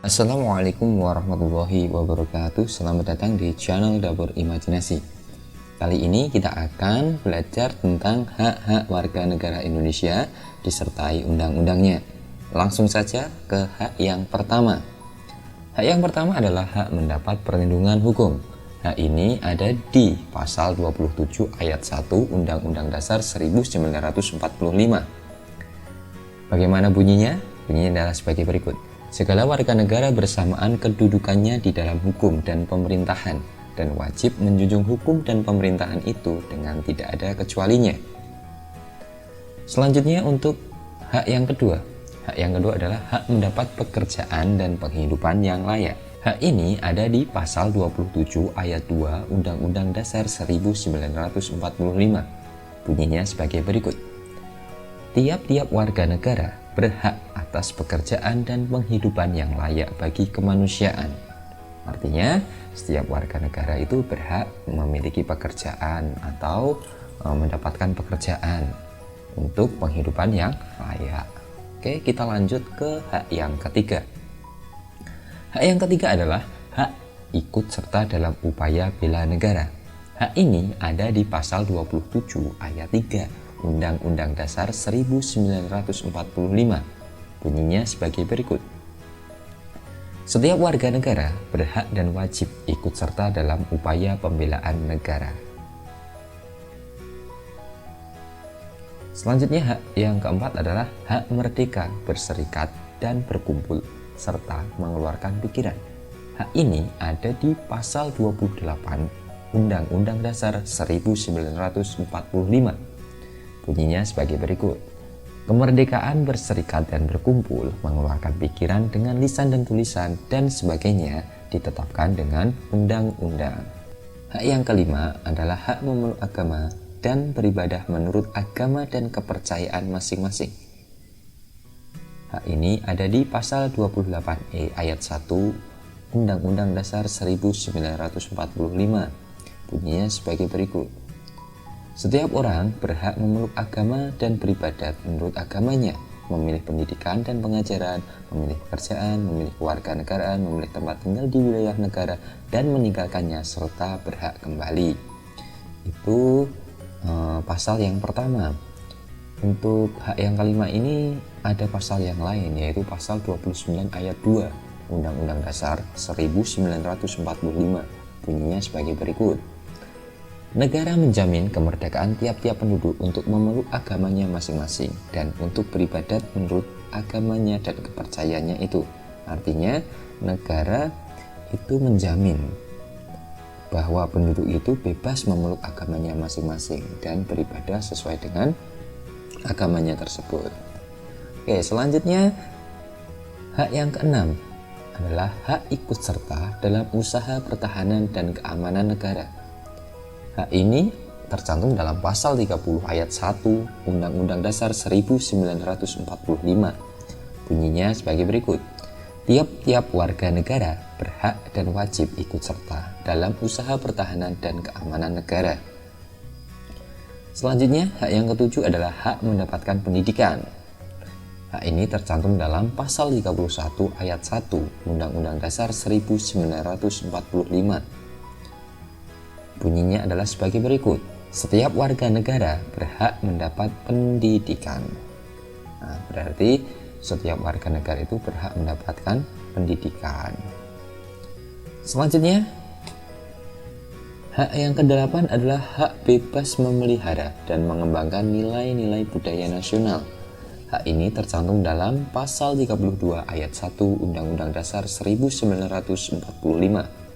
Assalamualaikum warahmatullahi wabarakatuh. Selamat datang di channel Dapur Imajinasi. Kali ini kita akan belajar tentang hak-hak warga negara Indonesia disertai undang-undangnya. Langsung saja ke hak yang pertama. Hak yang pertama adalah hak mendapat perlindungan hukum. Hak ini ada di pasal 27 ayat 1 Undang-Undang Dasar 1945. Bagaimana bunyinya? Bunyinya adalah sebagai berikut. Segala warga negara bersamaan kedudukannya di dalam hukum dan pemerintahan dan wajib menjunjung hukum dan pemerintahan itu dengan tidak ada kecualinya. Selanjutnya untuk hak yang kedua. Hak yang kedua adalah hak mendapat pekerjaan dan penghidupan yang layak. Hak ini ada di pasal 27 ayat 2 Undang-Undang Dasar 1945. Bunyinya sebagai berikut. Tiap-tiap warga negara berhak atas pekerjaan dan penghidupan yang layak bagi kemanusiaan. Artinya, setiap warga negara itu berhak memiliki pekerjaan atau mendapatkan pekerjaan untuk penghidupan yang layak. Oke, kita lanjut ke hak yang ketiga. Hak yang ketiga adalah hak ikut serta dalam upaya bela negara. Hak ini ada di pasal 27 ayat 3 Undang-Undang Dasar 1945. Bunyinya sebagai berikut. Setiap warga negara berhak dan wajib ikut serta dalam upaya pembelaan negara. Selanjutnya hak yang keempat adalah hak merdeka berserikat dan berkumpul serta mengeluarkan pikiran. Hak ini ada di pasal 28 Undang-Undang Dasar 1945. Bunyinya sebagai berikut. Kemerdekaan berserikat dan berkumpul, mengeluarkan pikiran dengan lisan dan tulisan dan sebagainya ditetapkan dengan undang-undang. Hak yang kelima adalah hak memeluk agama dan beribadah menurut agama dan kepercayaan masing-masing. Hak ini ada di pasal 28E ayat 1 Undang-Undang Dasar 1945. Bunyinya sebagai berikut. Setiap orang berhak memeluk agama dan beribadat menurut agamanya, memilih pendidikan dan pengajaran, memilih pekerjaan, memilih kewarganegaraan, memilih tempat tinggal di wilayah negara, dan meninggalkannya serta berhak kembali. Itu pasal yang pertama. Untuk hak yang kelima ini ada pasal yang lain, yaitu pasal 29 ayat 2 Undang-Undang Dasar 1945. Bunyinya sebagai berikut. Negara menjamin kemerdekaan tiap-tiap penduduk untuk memeluk agamanya masing-masing dan untuk beribadat menurut agamanya dan kepercayaannya itu. Artinya, negara itu menjamin bahwa penduduk itu bebas memeluk agamanya masing-masing dan beribadah sesuai dengan agamanya tersebut. Oke, selanjutnya hak yang keenam adalah hak ikut serta dalam usaha pertahanan dan keamanan negara. Hak ini tercantum dalam pasal 30 ayat 1 Undang-Undang Dasar 1945. Bunyinya sebagai berikut. Tiap-tiap warga negara berhak dan wajib ikut serta dalam usaha pertahanan dan keamanan negara. Selanjutnya, hak yang ketujuh adalah hak mendapatkan pendidikan. Hak ini tercantum dalam pasal 31 ayat 1 Undang-Undang Dasar 1945. Bunyinya adalah sebagai berikut. Setiap warga negara berhak mendapat pendidikan. Nah, berarti setiap warga negara itu berhak mendapatkan pendidikan. Selanjutnya, hak yang kedelapan adalah hak bebas memelihara dan mengembangkan nilai-nilai budaya nasional. Hak ini tercantum dalam pasal 32 ayat 1 Undang-Undang Dasar 1945.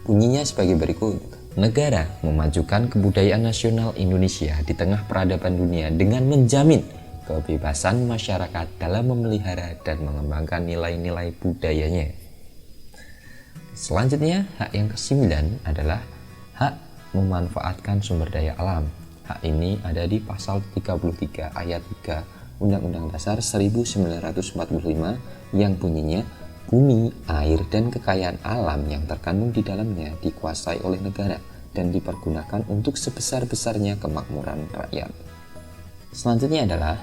Bunyinya sebagai berikut. Negara memajukan kebudayaan nasional Indonesia di tengah peradaban dunia dengan menjamin kebebasan masyarakat dalam memelihara dan mengembangkan nilai-nilai budayanya. Selanjutnya, hak yang ke-9 adalah hak memanfaatkan sumber daya alam. Hak ini ada di pasal 33 ayat 3 Undang-Undang Dasar 1945 yang bunyinya bumi, air, dan kekayaan alam yang terkandung di dalamnya dikuasai oleh negara dan dipergunakan untuk sebesar-besarnya kemakmuran rakyat. Selanjutnya adalah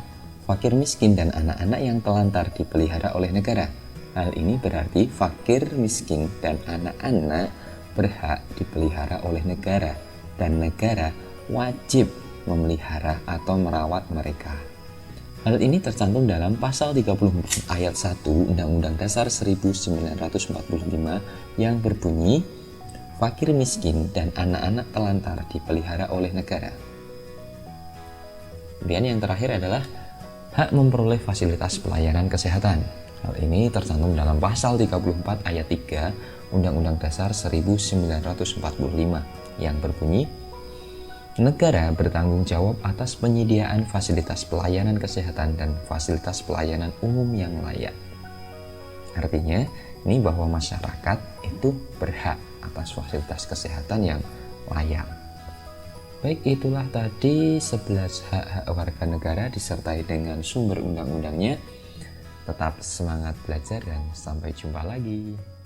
fakir miskin dan anak-anak yang telantar dipelihara oleh negara. Hal ini berarti fakir, miskin, dan anak-anak berhak dipelihara oleh negara, dan negara wajib memelihara atau merawat mereka. Hal ini tercantum dalam pasal 34 ayat 1 Undang-Undang Dasar 1945 yang berbunyi, fakir, miskin, dan anak-anak telantar dipelihara oleh negara. Kemudian yang terakhir adalah hak memperoleh fasilitas pelayanan kesehatan. Hal ini tercantum dalam pasal 34 ayat 3 Undang-Undang Dasar 1945 yang berbunyi, negara bertanggung jawab atas penyediaan fasilitas pelayanan kesehatan dan fasilitas pelayanan umum yang layak. Artinya, ini bahwa masyarakat itu berhak atas fasilitas kesehatan yang layak. Baik, itulah tadi 11 hak-hak warga negara disertai dengan sumber undang-undangnya. Tetap semangat belajar dan sampai jumpa lagi.